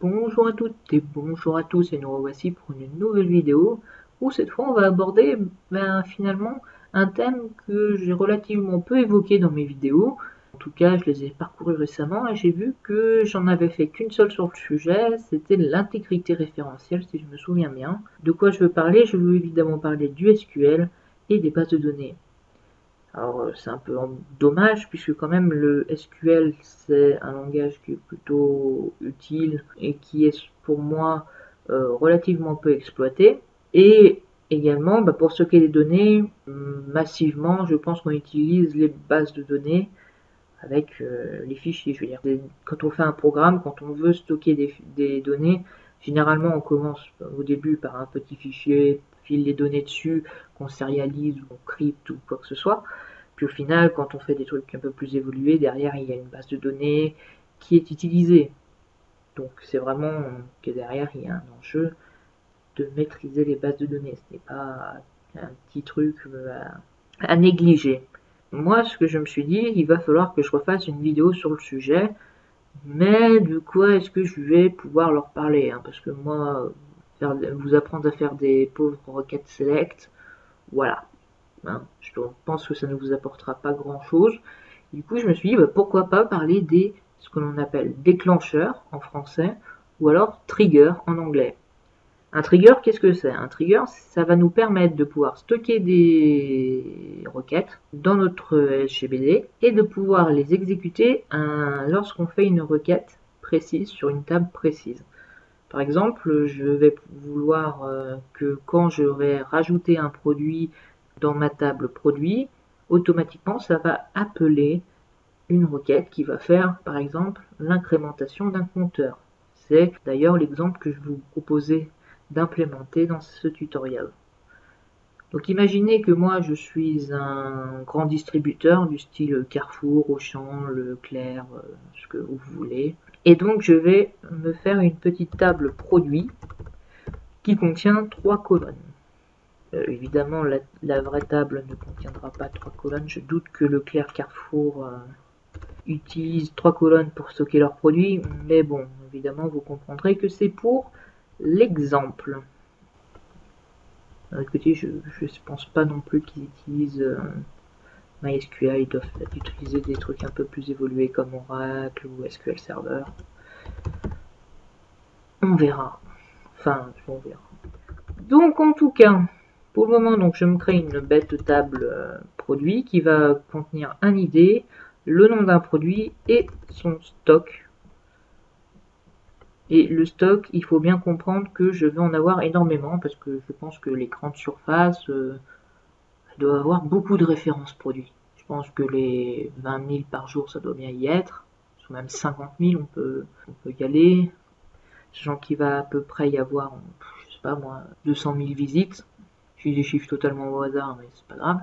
Bonjour à toutes et bonjour à tous et nous revoici pour une nouvelle vidéo où cette fois on va aborder finalement un thème que j'ai relativement peu évoqué dans mes vidéos. En tout cas je les ai parcourus récemment et j'ai vu que j'en avais fait qu'une seule sur le sujet, c'était l'intégrité référentielle si je me souviens bien. De quoi je veux parler? Je veux évidemment parler du SQL et des bases de données. Alors c'est un peu dommage puisque quand même le SQL c'est un langage qui est plutôt utile et qui est pour moi relativement peu exploité. Et également pour stocker des données massivement, je pense qu'on utilise les bases de données avec les fichiers. Je veux dire, quand on fait un programme, quand on veut stocker des données, généralement on commence au début par un petit fichier, file les données dessus, qu'on sérialise ou qu'on crypte ou quoi que ce soit. Puis au final, quand on fait des trucs un peu plus évolués, derrière il y a une base de données qui est utilisée. Donc c'est vraiment que derrière il y a un enjeu de maîtriser les bases de données. Ce n'est pas un petit truc à négliger. Moi, ce que je me suis dit, il va falloir que je refasse une vidéo sur le sujet, mais de quoi est-ce que je vais pouvoir leur parler, hein, parce que moi, vous apprendre à faire des pauvres requêtes select, voilà. Hein, je pense que ça ne vous apportera pas grand-chose. Du coup, je me suis dit, pourquoi pas parler des ce que l'on appelle déclencheurs en français, ou alors trigger en anglais. Un trigger, qu'est-ce que c'est? Un trigger, ça va nous permettre de pouvoir stocker des requêtes dans notre SGBD et de pouvoir les exécuter lorsqu'on fait une requête précise sur une table précise. Par exemple, je vais vouloir que quand je vais rajouter un produit dans ma table produit, automatiquement ça va appeler une requête qui va faire par exemple l'incrémentation d'un compteur. C'est d'ailleurs l'exemple que je vous proposais d'implémenter dans ce tutoriel. Donc imaginez que moi je suis un grand distributeur du style Carrefour, Auchan, Leclerc, ce que vous voulez. Et donc je vais me faire une petite table produit qui contient 3 colonnes. Évidemment la vraie table ne contiendra pas 3 colonnes. Je doute que Leclerc, Carrefour utilisent 3 colonnes pour stocker leurs produits, mais bon, évidemment vous comprendrez que c'est pour l'exemple. Écoutez, je ne pense pas non plus qu'ils utilisent MySQL, ils doivent utiliser des trucs un peu plus évolués comme Oracle ou SQL Server. On verra. Enfin, on verra. Donc en tout cas, pour le moment, donc, je me crée une bête table produit qui va contenir un ID, le nom d'un produit et son stock. Et le stock, il faut bien comprendre que je vais en avoir énormément parce que je pense que les grandes surfaces doivent avoir beaucoup de références produits. Je pense que les 20 000 par jour, ça doit bien y être. Ou même 50 000, on peut y aller. Sachant qu'il va à peu près y avoir, je sais pas moi, 200 000 visites. J'ai des chiffres totalement au hasard, mais c'est pas grave.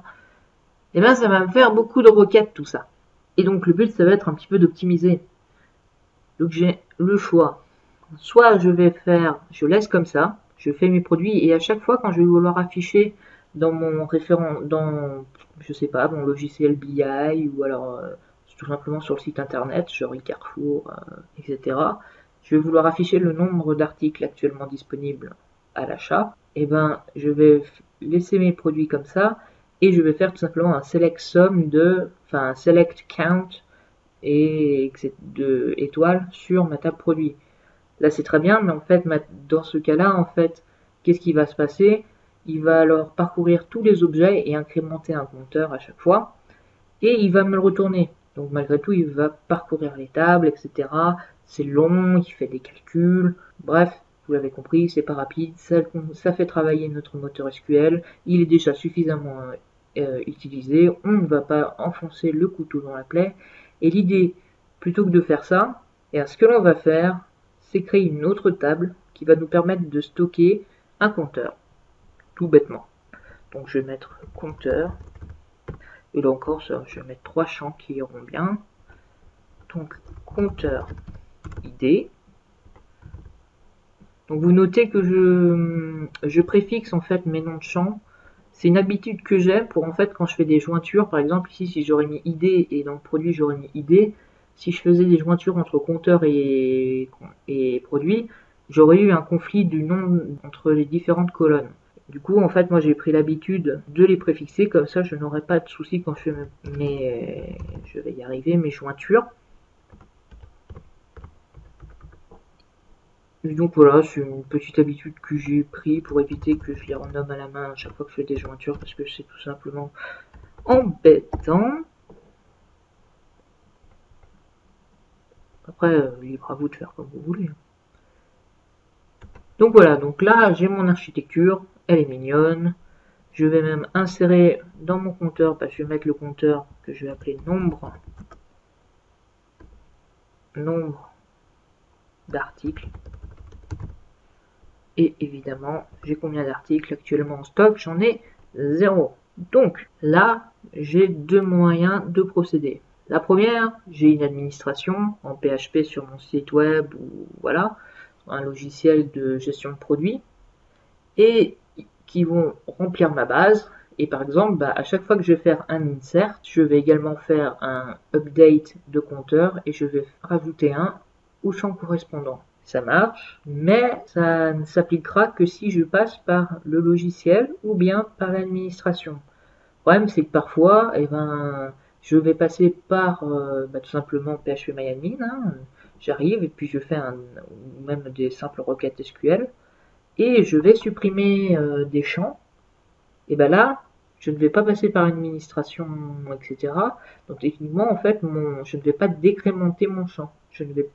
Et ben ça va me faire beaucoup de requêtes tout ça. Et donc le but, ça va être un petit peu d'optimiser. Donc j'ai le choix. Soit je laisse comme ça, je fais mes produits et à chaque fois quand je vais vouloir afficher dans mon référent, dans, je sais pas, mon logiciel BI ou alors tout simplement sur le site internet, genre Carrefour, etc. Je vais vouloir afficher le nombre d'articles actuellement disponibles à l'achat. Et ben, je vais laisser mes produits comme ça et je vais faire tout simplement un select sum un select count et de étoiles sur ma table produit. Là, c'est très bien, mais en fait, dans ce cas-là, en fait, qu'est-ce qui va se passer? Il va alors parcourir tous les objets et incrémenter un compteur à chaque fois, et il va me le retourner. Donc malgré tout, il va parcourir les tables, etc. C'est long, il fait des calculs. Bref, vous l'avez compris, c'est pas rapide, ça fait travailler notre moteur SQL. Il est déjà suffisamment utilisé. On ne va pas enfoncer le couteau dans la plaie. Et l'idée, plutôt que de faire ça, ce que l'on va faire, c'est créer une autre table qui va nous permettre de stocker un compteur, tout bêtement. Donc je vais mettre compteur, et là encore je vais mettre 3 champs qui iront bien. Donc compteur ID. Donc vous notez que je préfixe en fait mes noms de champs. C'est une habitude que j'ai pour en fait quand je fais des jointures, par exemple ici si j'aurais mis ID et dans le produit j'aurais mis ID, si je faisais des jointures entre compteur et produit, j'aurais eu un conflit du nom entre les différentes colonnes. Du coup, en fait, moi j'ai pris l'habitude de les préfixer, comme ça je n'aurai pas de soucis quand je fais je vais y arriver, mes jointures. Et donc voilà, c'est une petite habitude que j'ai pris pour éviter que je les renomme à la main à chaque fois que je fais des jointures, parce que c'est tout simplement embêtant. Après, libre à vous de faire comme vous voulez. Donc voilà, donc là j'ai mon architecture, elle est mignonne. Je vais même insérer dans mon compteur, je vais mettre le compteur que je vais appeler nombre d'articles. Et évidemment, j'ai combien d'articles actuellement en stock? J'en ai 0. Donc là, j'ai deux moyens de procéder. La première, j'ai une administration en PHP sur mon site web ou voilà, un logiciel de gestion de produits et qui vont remplir ma base. Et par exemple, à chaque fois que je vais faire un insert, je vais également faire un update de compteur et je vais rajouter un au champ correspondant. Ça marche, mais ça ne s'appliquera que si je passe par le logiciel ou bien par l'administration. Le problème, c'est que parfois, je vais passer par tout simplement phpMyAdmin. J'arrive et puis je fais même des simples requêtes SQL et je vais supprimer des champs. Et là, je ne vais pas passer par l'administration, etc. Donc techniquement, en fait, je ne vais pas décrémenter mon champ,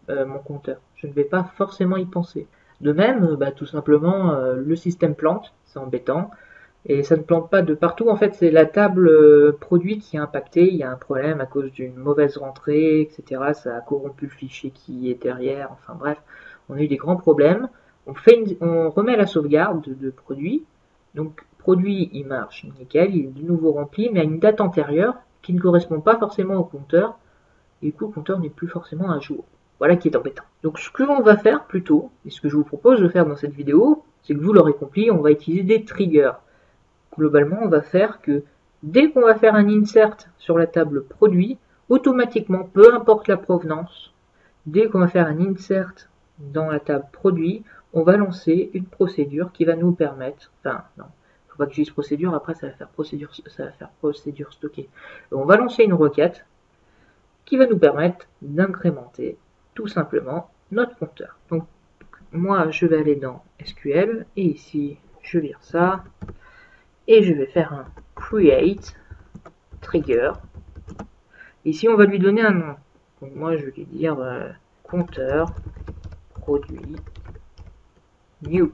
mon compteur. Je ne vais pas forcément y penser. De même, tout simplement, le système plante, c'est embêtant. Et ça ne plante pas de partout. En fait, c'est la table produit qui est impactée. Il y a un problème à cause d'une mauvaise rentrée, etc. Ça a corrompu le fichier qui est derrière. Enfin bref, on a eu des grands problèmes. On remet la sauvegarde de produit. Donc produit, il marche nickel, il est de nouveau rempli, mais à une date antérieure qui ne correspond pas forcément au compteur. Et du coup, le compteur n'est plus forcément à jour. Voilà qui est embêtant. Donc ce que l'on va faire plutôt, et ce que je vous propose de faire dans cette vidéo, c'est que vous l'aurez compris, on va utiliser des triggers. Globalement, on va faire que dès qu'on va faire un insert sur la table produit, automatiquement, peu importe la provenance, dès qu'on va faire un insert dans la table produit, on va lancer une procédure qui va nous permettre, enfin non, faut pas que j'utilise procédure, après ça va faire procédure stockée. On va lancer une requête qui va nous permettre d'incrémenter tout simplement notre compteur. Donc moi je vais aller dans SQL et ici je vire ça et je vais faire un create trigger. Ici on va lui donner un nom. Donc moi je vais lui dire compteur produit new.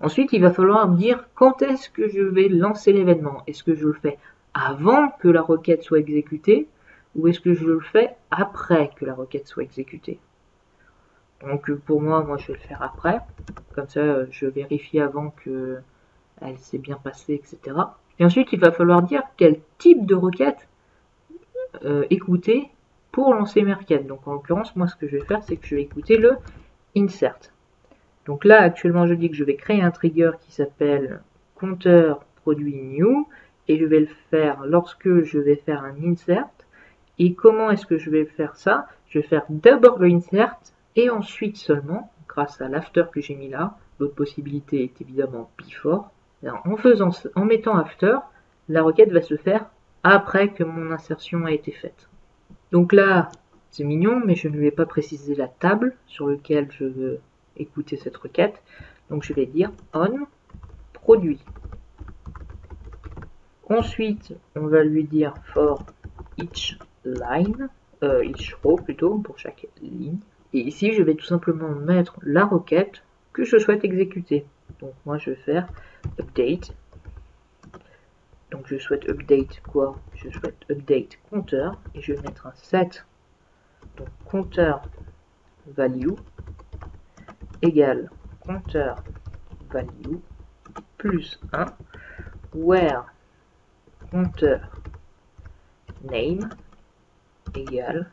Ensuite il va falloir me dire quand est-ce que je vais lancer l'événement. Est-ce que je le fais avant que la requête soit exécutée ou est-ce que je le fais après que la requête soit exécutée? Donc pour moi je vais le faire après. Comme ça je vérifie avant que elle s'est bien passée, etc. Et ensuite il va falloir dire quel type de requête écouter pour lancer mes requêtes. Donc en l'occurrence moi ce que je vais faire c'est que je vais écouter le insert. Donc là actuellement je dis que je vais créer un trigger qui s'appelle compteur produit new et je vais le faire lorsque je vais faire un insert. Et comment est-ce que je vais faire ça? Je vais faire d'abord le insert et ensuite seulement, grâce à l'after que j'ai mis là, l'autre possibilité est évidemment before. Alors, en mettant after, la requête va se faire après que mon insertion a été faite. Donc là, c'est mignon, mais je ne vais pas préciser la table sur laquelle je veux écouter cette requête. Donc je vais dire on produit. Ensuite, on va lui dire for each line, each row plutôt, pour chaque ligne. Et ici, je vais tout simplement mettre la requête que je souhaite exécuter. Donc moi, je vais faire update. Donc je souhaite update quoi? Je souhaite update compteur et je vais mettre un set. Donc compteur value égale compteur value plus 1 where compteur name égale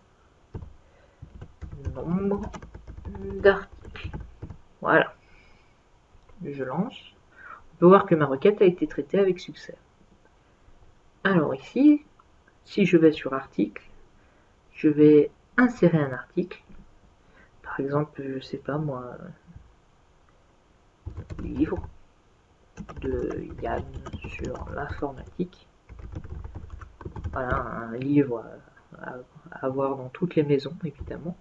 nombre d'articles. Voilà. Je lance. On peut voir que ma requête a été traitée avec succès. Alors ici, si je vais sur article, je vais insérer un article. Par exemple, je sais pas moi, livre de Yann sur l'informatique. Voilà, un livre à avoir dans toutes les maisons, évidemment.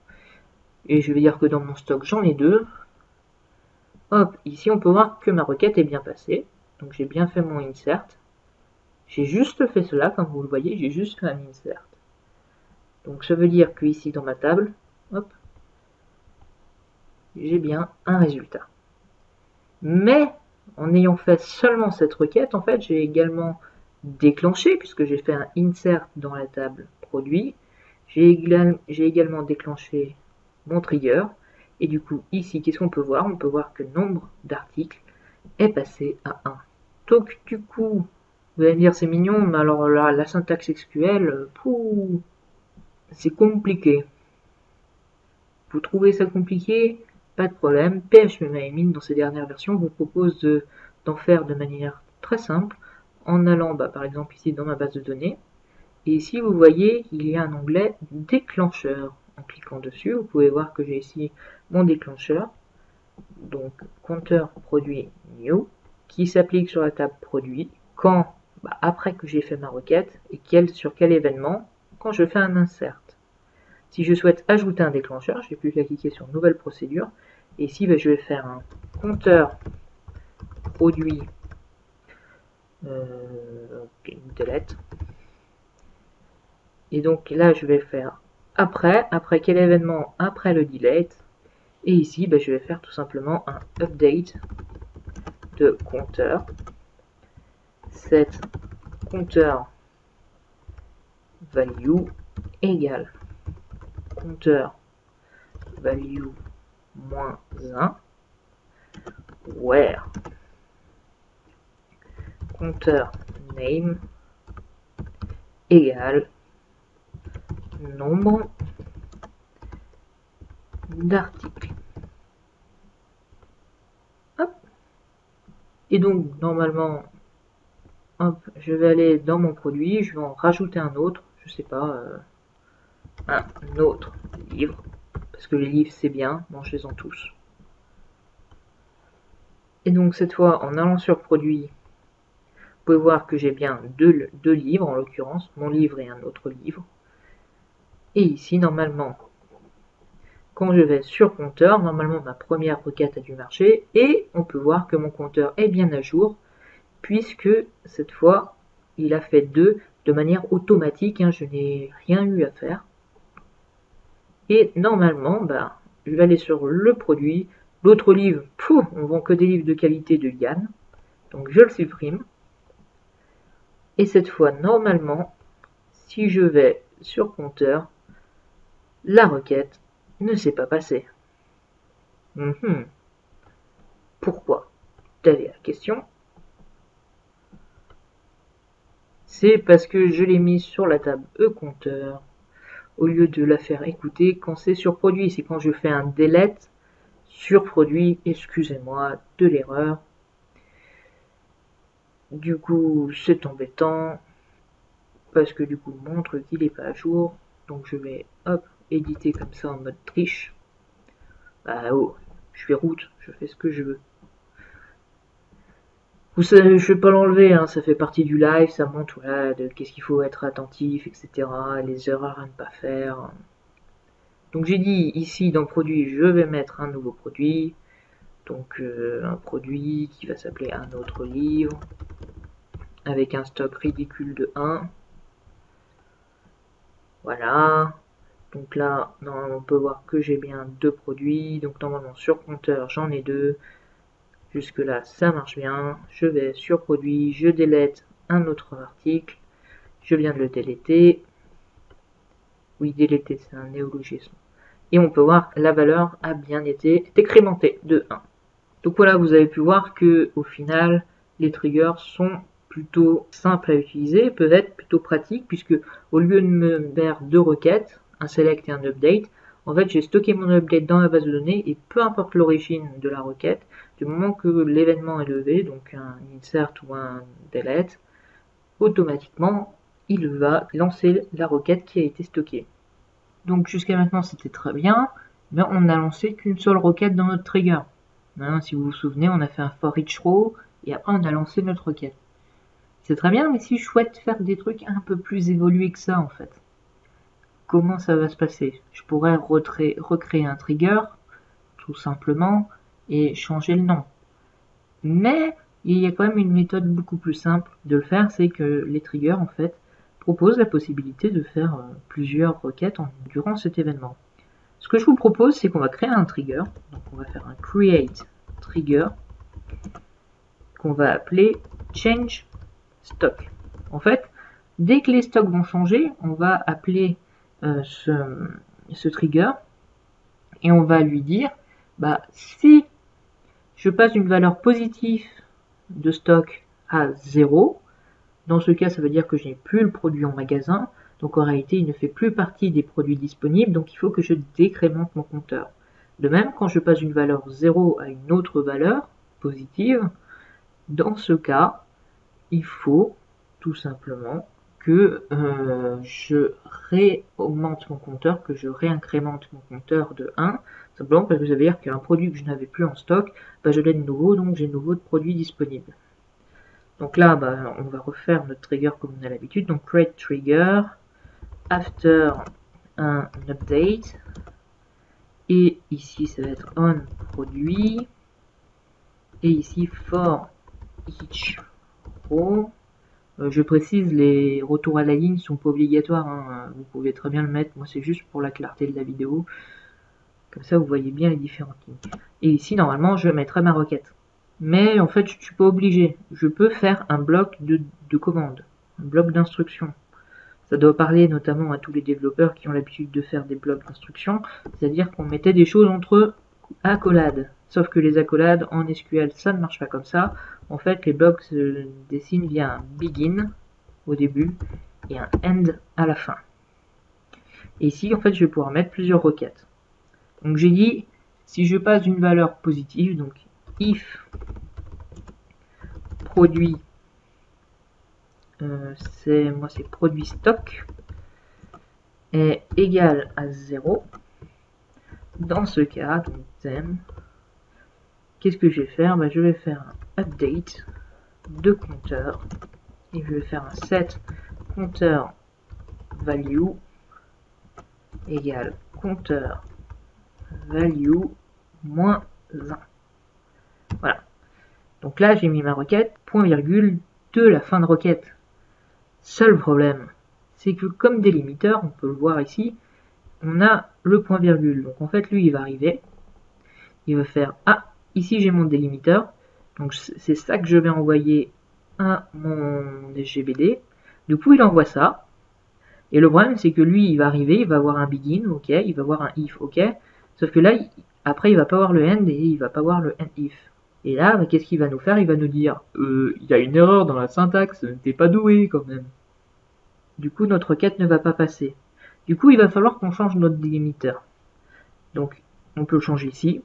Et je vais dire que dans mon stock, j'en ai 2. Hop, ici on peut voir que ma requête est bien passée. Donc j'ai bien fait mon insert. J'ai juste fait cela, comme vous le voyez, j'ai juste fait un insert. Donc ça veut dire que ici dans ma table, hop, j'ai bien un résultat. Mais en ayant fait seulement cette requête, en fait, j'ai également déclenché, puisque j'ai fait un insert dans la table produit, j'ai également déclenché mon trigger. Et du coup, ici, qu'est-ce qu'on peut voir? On peut voir que le nombre d'articles est passé à 1. Donc, du coup, vous allez me dire, c'est mignon, mais alors là, la syntaxe SQL, c'est compliqué. Vous trouvez ça compliqué? Pas de problème. PHP-MyAdmin, dans ses dernières versions, vous propose d'en faire de manière très simple, en allant, par exemple, ici dans ma base de données. Et ici, vous voyez, il y a un onglet déclencheur. En cliquant dessus, vous pouvez voir que j'ai ici mon déclencheur, donc compteur produit new, qui s'applique sur la table produit quand, après que j'ai fait ma requête, et sur quel événement, quand je fais un insert. Si je souhaite ajouter un déclencheur, je n'ai plus qu'à cliquer sur nouvelle procédure, et ici je vais faire un compteur produit delete. Et donc là je vais faire après quel événement, après le delete. Et ici, je vais faire tout simplement un update de compteur. Set compteur value égale compteur value moins 1 where compteur name égale nombre d'articles. Et donc, normalement, hop, je vais aller dans mon produit, je vais en rajouter un autre, je sais pas, un autre livre, parce que les livres c'est bien, mangez-en tous. Et donc cette fois, en allant sur produit, vous pouvez voir que j'ai bien deux livres, en l'occurrence, mon livre et un autre livre. Et ici, normalement, quand je vais sur compteur, normalement ma première requête a dû marcher, et on peut voir que mon compteur est bien à jour, puisque cette fois, il a fait 2 de manière automatique, je n'ai rien eu à faire. Et normalement, je vais aller sur le produit. L'autre livre, on vend que des livres de qualité de Yann, donc je le supprime. Et cette fois, normalement, si je vais sur compteur, la requête ne s'est pas passée. Pourquoi? Telle est la question. C'est parce que je l'ai mis sur la table e-compteur au lieu de la faire écouter quand c'est sur produit. C'est quand je fais un delete sur produit, excusez-moi de l'erreur. Du coup, c'est embêtant parce que du coup, mon truc il est pas à jour. Donc je vais éditer comme ça en mode triche. Je suis root, je fais ce que je veux. Vous savez, je vais pas l'enlever, ça fait partie du live, ça montre de qu'est-ce qu'il faut être attentif, etc. Les erreurs à ne pas faire. Donc j'ai dit ici dans produit, je vais mettre un nouveau produit. Donc un produit qui va s'appeler un autre livre avec un stock ridicule de 1. Voilà. Donc là, normalement, on peut voir que j'ai bien 2 produits. Donc normalement sur compteur, j'en ai 2. Jusque là, ça marche bien. Je vais sur produit, je délète un autre article. Je viens de le déléter. Oui, déléter, c'est un néologisme. Et on peut voir que la valeur a bien été décrémentée de 1. Donc voilà, vous avez pu voir que au final, les triggers sont plutôt simples à utiliser, peuvent être plutôt pratiques, puisque au lieu de me faire 2 requêtes, un select et un update, en fait j'ai stocké mon update dans la base de données, et peu importe l'origine de la requête, du moment que l'événement est levé, donc un insert ou un delete, automatiquement il va lancer la requête qui a été stockée. Donc jusqu'à maintenant c'était très bien, mais on n'a lancé qu'une seule requête dans notre trigger. Hein, si vous vous souvenez, on a fait un for each row, et après on a lancé notre requête. C'est très bien, mais si je souhaite faire des trucs un peu plus évolués que ça en fait, comment ça va se passer? Je pourrais recréer un trigger, tout simplement, et changer le nom. Mais il y a quand même une méthode beaucoup plus simple de le faire, c'est que les triggers en fait proposent la possibilité de faire plusieurs requêtes durant cet événement. Ce que je vous propose, c'est qu'on va créer un trigger, donc on va faire un create trigger qu'on va appeler change stock. En fait, dès que les stocks vont changer, on va appeler ce trigger et on va lui dire si je passe d'une valeur positive de stock à 0, dans ce cas ça veut dire que je n'ai plus le produit en magasin, donc en réalité il ne fait plus partie des produits disponibles, donc il faut que je décrémente mon compteur. De même, quand je passe d'une valeur 0 à une autre valeur positive, dans ce cas, il faut tout simplement que je réaugmente mon compteur, que je réincrémente mon compteur de 1, simplement parce que ça veut dire qu'un produit que je n'avais plus en stock, je l'ai de nouveau, donc j'ai de nouveau de produits disponibles. Donc là, on va refaire notre trigger comme on a l'habitude, donc create trigger, after un update, et ici ça va être on produit, et ici for each row. Je précise, les retours à la ligne sont pas obligatoires, hein. Vous pouvez très bien le mettre, moi c'est juste pour la clarté de la vidéo, comme ça vous voyez bien les différentes lignes. Et ici normalement je mettrai ma requête. Mais en fait je ne suis pas obligé, je peux faire un bloc de commande, un bloc d'instruction. Ça doit parler notamment à tous les développeurs qui ont l'habitude de faire des blocs d'instruction, c'est-à-dire qu'on mettait des choses entre accolades. Sauf que les accolades en SQL ça ne marche pas comme ça. En fait les blocs se dessinent via un begin au début et un end à la fin. Et ici en fait je vais pouvoir mettre plusieurs requêtes. Donc j'ai dit si je passe d'une valeur positive, donc if produit c'est produit stock est égal à 0, dans ce cas, donc thème, qu'est-ce que je vais faire? Je vais faire un update de compteur et je vais faire un set compteur value égale compteur value moins 1. Voilà. Donc là, j'ai mis ma requête, point virgule, de la fin de requête. Seul problème, c'est que comme délimiteur, on peut le voir ici, on a le point virgule. Donc en fait, lui, il va arriver, il va faire ici j'ai mon délimiteur, donc c'est ça que je vais envoyer à mon SGBD. Du coup, il envoie ça. Et le problème, c'est que lui, il va arriver, il va avoir un begin, ok, il va avoir un if, ok. Sauf que là, après, il va pas avoir le end et il va pas avoir le end if. Et là, qu'est-ce qu'il va nous faire? Il va nous dire, il y a une erreur dans la syntaxe, t'es pas doué quand même. Du coup, notre requête ne va pas passer. Du coup, il va falloir qu'on change notre délimiteur. Donc, on peut le changer ici.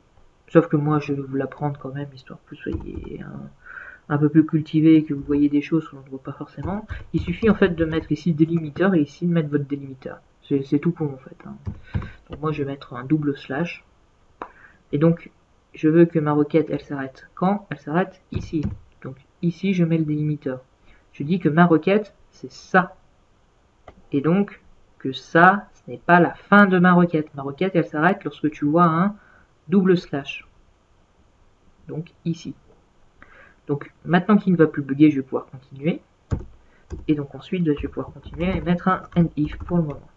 Sauf que moi, je vais vous l'apprendre quand même, histoire que vous soyez un peu plus cultivé, que vous voyez des choses que l'on ne voit pas forcément. Il suffit en fait de mettre ici délimiteur et ici de mettre votre délimiteur. C'est tout con en fait. Hein. Donc moi, je vais mettre un double slash. Et donc, je veux que ma requête, elle s'arrête quand? Elle s'arrête ici. Donc ici, je mets le délimiteur. Je dis que ma requête, c'est ça. Et donc, que ça, ce n'est pas la fin de ma requête. Ma requête, elle s'arrête lorsque tu vois un double slash. Donc ici. Donc maintenant qu'il ne va plus bugger, je vais pouvoir continuer. Et donc ensuite, je vais pouvoir continuer et mettre un end if pour le moment.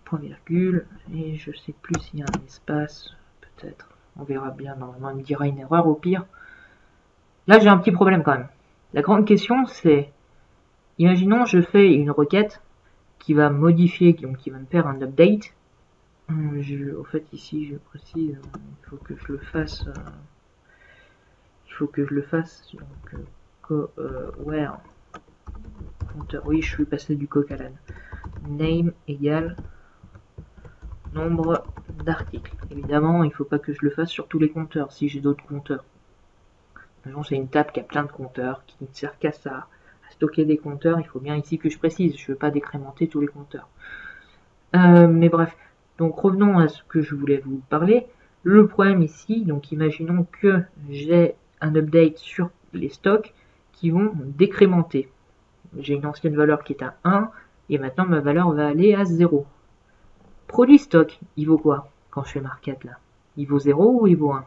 Point virgule, et je sais plus s'il y a un espace, peut-être. On verra bien, normalement il me dira une erreur au pire. Là j'ai un petit problème quand même. La grande question c'est, imaginons je fais une requête qui va modifier, donc qui va me faire un update. En fait ici je précise, il faut que je le fasse. Donc where compteur, oui je suis passé du coq à l'âne. Name égale nombre d'articles. Évidemment, il ne faut pas que je le fasse sur tous les compteurs, si j'ai d'autres compteurs. C'est une table qui a plein de compteurs, qui ne sert qu'à ça, à stocker des compteurs. Il faut bien ici que je précise, je ne veux pas décrémenter tous les compteurs. Mais bref, donc revenons à ce que je voulais vous parler. Le problème ici, donc imaginons que j'ai un update sur les stocks qui vont décrémenter. J'ai une ancienne valeur qui est à 1 et maintenant ma valeur va aller à 0. Produit stock, il vaut quoi quand je fais market là? Il vaut 0 ou il vaut 1?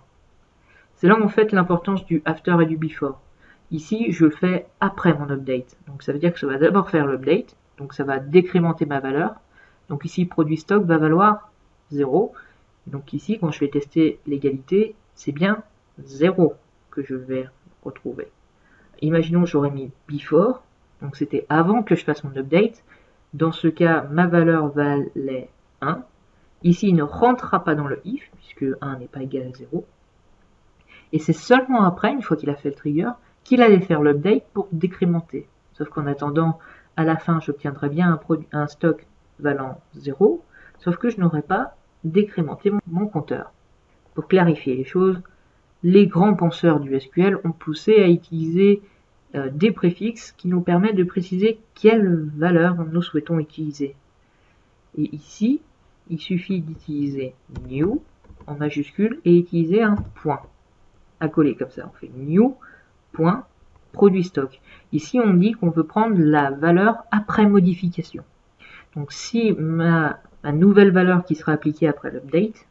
C'est là en fait l'importance du after et du before. Ici, je le fais après mon update. Donc ça veut dire que ça va d'abord faire l'update, donc ça va décrémenter ma valeur. Donc ici, produit stock va valoir 0. Donc ici, quand je vais tester l'égalité, c'est bien 0 que je vais retrouver. Imaginons que j'aurais mis before, donc c'était avant que je fasse mon update. Dans ce cas, ma valeur valait 1. Ici, il ne rentrera pas dans le if, puisque 1 n'est pas égal à 0. Et c'est seulement après, une fois qu'il a fait le trigger, qu'il allait faire l'update pour décrémenter. Sauf qu'en attendant, à la fin, j'obtiendrai bien un stock valant 0, sauf que je n'aurai pas décrémenté mon compteur. Pour clarifier les choses, les grands penseurs du SQL ont poussé à utiliser des préfixes qui nous permettent de préciser quelle valeur nous souhaitons utiliser. Et ici, il suffit d'utiliser new en majuscule et utiliser un point à coller comme ça. On fait new point produit stock. Ici, on dit qu'on veut prendre la valeur après modification. Donc, si ma nouvelle valeur qui sera appliquée après l'update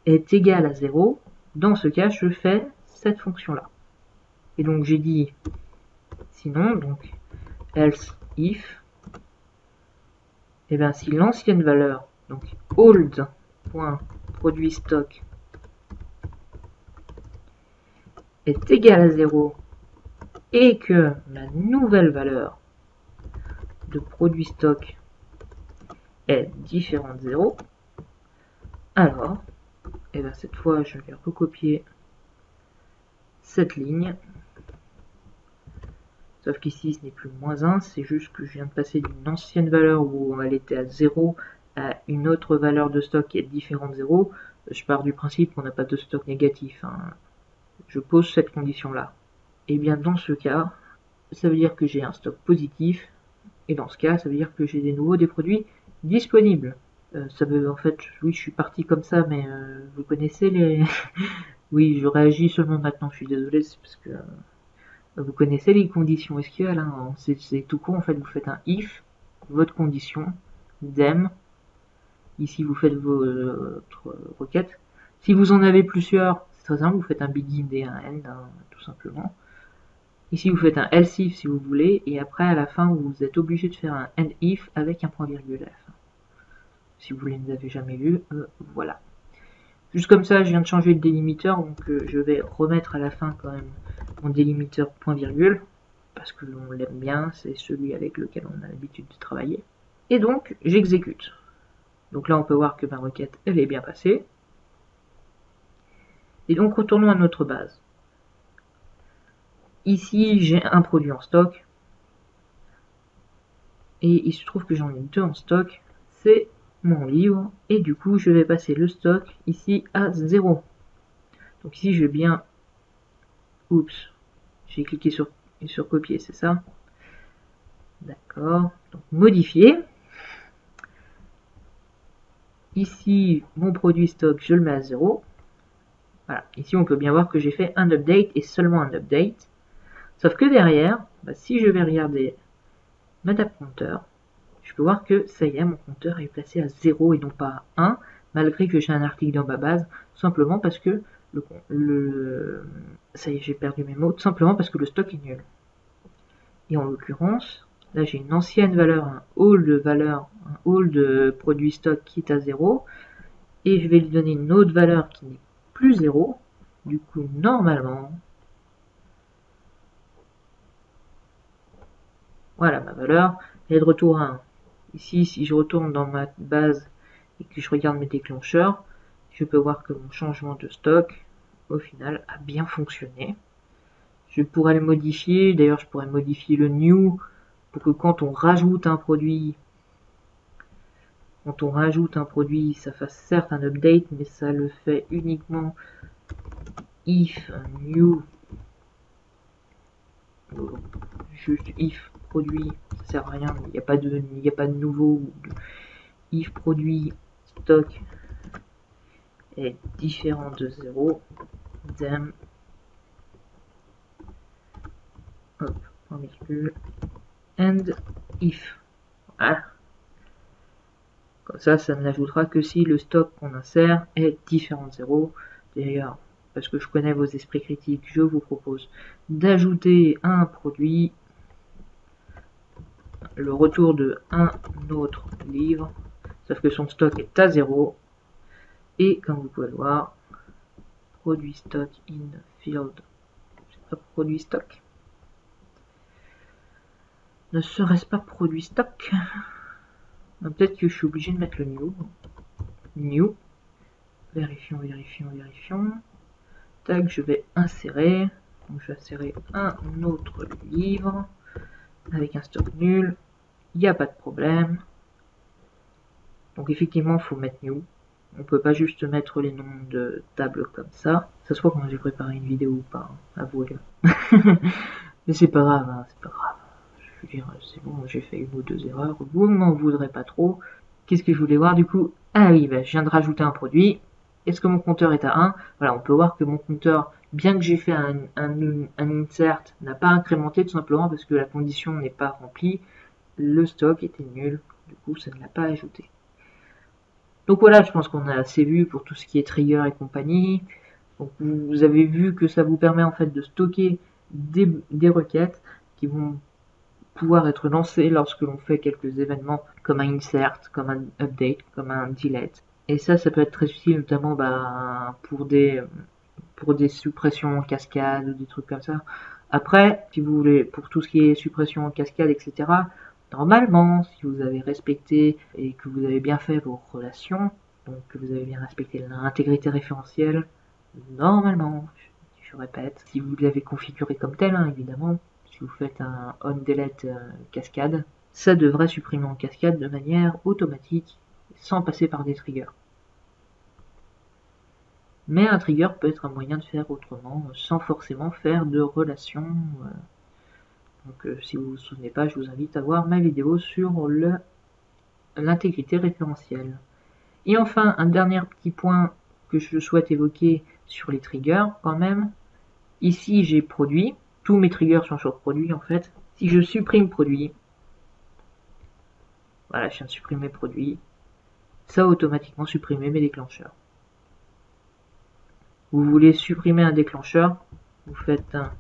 est égale à 0, dans ce cas, je fais cette fonction-là. Et donc, j'ai dit sinon, donc else if, et bien si l'ancienne valeur, donc old.produit stock est égale à 0 et que la nouvelle valeur de produit stock est différente de 0, alors, et bien cette fois, je vais recopier cette ligne. Sauf qu'ici, ce n'est plus moins 1, c'est juste que je viens de passer d'une ancienne valeur où elle était à 0 à une autre valeur de stock qui est différente de 0. Je pars du principe qu'on n'a pas de stock négatif. Je pose cette condition-là. Et bien dans ce cas, ça veut dire que j'ai un stock positif. Et dans ce cas, ça veut dire que j'ai des produits disponibles. Ça veut en fait, oui, je suis parti comme ça, mais vous connaissez les... Oui, je réagis seulement maintenant, je suis désolé, c'est parce que... vous connaissez les conditions SQL, hein, c'est tout con, en fait, vous faites un if, votre condition, them, ici vous faites votre requête. Si vous en avez plusieurs, c'est très simple, vous faites un begin et un end, hein, tout simplement. Ici vous faites un else if si vous voulez, et après à la fin vous êtes obligé de faire un end if avec un point virgule f. Si vous ne l'avez jamais vu, voilà. Juste comme ça, je viens de changer le délimiteur, donc je vais remettre à la fin quand même mon délimiteur point virgule, parce que l'on l'aime bien, c'est celui avec lequel on a l'habitude de travailler. Et donc, j'exécute. Donc là, on peut voir que ma requête, elle est bien passée. Et donc, retournons à notre base. Ici, j'ai un produit en stock. Et il se trouve que j'en ai deux en stock. C'est mon livre. Et du coup, je vais passer le stock ici à 0. Donc ici, je vais bien... Oups. J'ai cliqué sur copier, c'est ça? D'accord. Donc, modifier. Ici, mon produit stock, je le mets à 0. Voilà. Ici, on peut bien voir que j'ai fait un update et seulement un update. Sauf que derrière, si je vais regarder ma date compteur, je peux voir que ça y est, mon compteur est placé à 0 et non pas à 1, malgré que j'ai un article dans ma base, simplement parce que ça y est, j'ai perdu mes mots, tout simplement parce que le stock est nul. Et en l'occurrence, là j'ai une ancienne valeur, un old produit stock qui est à 0, et je vais lui donner une autre valeur qui n'est plus 0. Du coup, normalement, voilà, ma valeur est de retour à 1. Ici, si je retourne dans ma base et que je regarde mes déclencheurs, je peux voir que mon changement de stock, au final, a bien fonctionné. Je pourrais le modifier, d'ailleurs je pourrais modifier le new pour que quand on rajoute un produit, ça fasse certes un update, mais ça le fait uniquement if new, juste if produit, ça sert à rien, il n'y a pas de nouveau, if produit stock est différent de 0, then hop, en virgule, and if. Voilà. Comme ça ne l'ajoutera que si le stock qu'on insère est différent de 0. D'ailleurs, parce que je connais vos esprits critiques, je vous propose d'ajouter à un produit le retour de un autre livre, sauf que son stock est à 0. Et comme vous pouvez le voir, produit stock in field, c'est pas produit stock. Ne serait-ce pas produit stock? Peut-être que je suis obligé de mettre le new. Vérifions. Tac, je vais insérer. Donc je vais insérer un autre livre avec un stock nul. Il n'y a pas de problème. Donc effectivement, il faut mettre new. On peut pas juste mettre les noms de table comme ça. Ça se voit quand j'ai préparé une vidéo ou pas, hein, avouez-le. Mais c'est pas grave, hein, c'est pas grave. Je veux dire, c'est bon, j'ai fait une ou deux erreurs. Vous m'en voudrez pas trop. Qu'est-ce que je voulais voir du coup? Ah oui, bah, je viens de rajouter un produit. Est-ce que mon compteur est à 1? Voilà, on peut voir que mon compteur, bien que j'ai fait un insert, n'a pas incrémenté tout simplement parce que la condition n'est pas remplie. Le stock était nul, du coup ça ne l'a pas ajouté. Donc voilà, je pense qu'on a assez vu pour tout ce qui est trigger et compagnie. Donc vous avez vu que ça vous permet en fait de stocker des requêtes qui vont pouvoir être lancées lorsque l'on fait quelques événements comme un insert, comme un update, comme un delete. Et ça peut être très utile notamment pour des suppressions en cascade ou des trucs comme ça. Après, si vous voulez, pour tout ce qui est suppression en cascade, etc., normalement, si vous avez respecté et que vous avez bien fait vos relations, donc que vous avez bien respecté l'intégrité référentielle, normalement, je répète, si vous l'avez configuré comme tel, hein, évidemment, si vous faites un on-delete cascade, ça devrait supprimer en cascade de manière automatique, sans passer par des triggers. Mais un trigger peut être un moyen de faire autrement, sans forcément faire de relation. Donc si vous vous souvenez pas, je vous invite à voir ma vidéo sur l'intégrité référentielle. Et enfin, un dernier petit point que je souhaite évoquer sur les triggers quand même. Ici, j'ai produit. Tous mes triggers sont sur produit en fait. Si je supprime produit, voilà, je viens de supprimer produit, ça va automatiquement supprimer mes déclencheurs. Vous voulez supprimer un déclencheur, vous faites un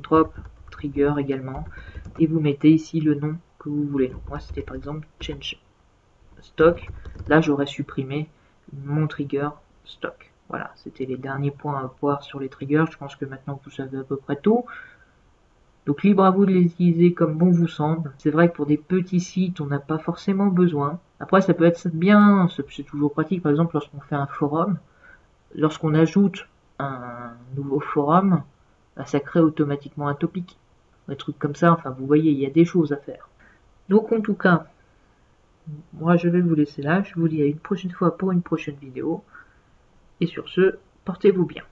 drop trigger également et vous mettez ici le nom que vous voulez. Donc moi c'était par exemple change stock. Là j'aurais supprimé mon trigger stock. Voilà, c'était les derniers points à voir sur les triggers. Je pense que maintenant vous savez à peu près tout. Donc libre à vous de les utiliser comme bon vous semble. C'est vrai que pour des petits sites, on n'a pas forcément besoin. Après, ça peut être bien, c'est toujours pratique, par exemple, lorsqu'on fait un forum. Lorsqu'on ajoute un nouveau forum, bah, ça crée automatiquement un topic. Des trucs comme ça, enfin vous voyez, il y a des choses à faire. Donc en tout cas, moi je vais vous laisser là. Je vous dis à une prochaine fois pour une prochaine vidéo. Et sur ce, portez-vous bien.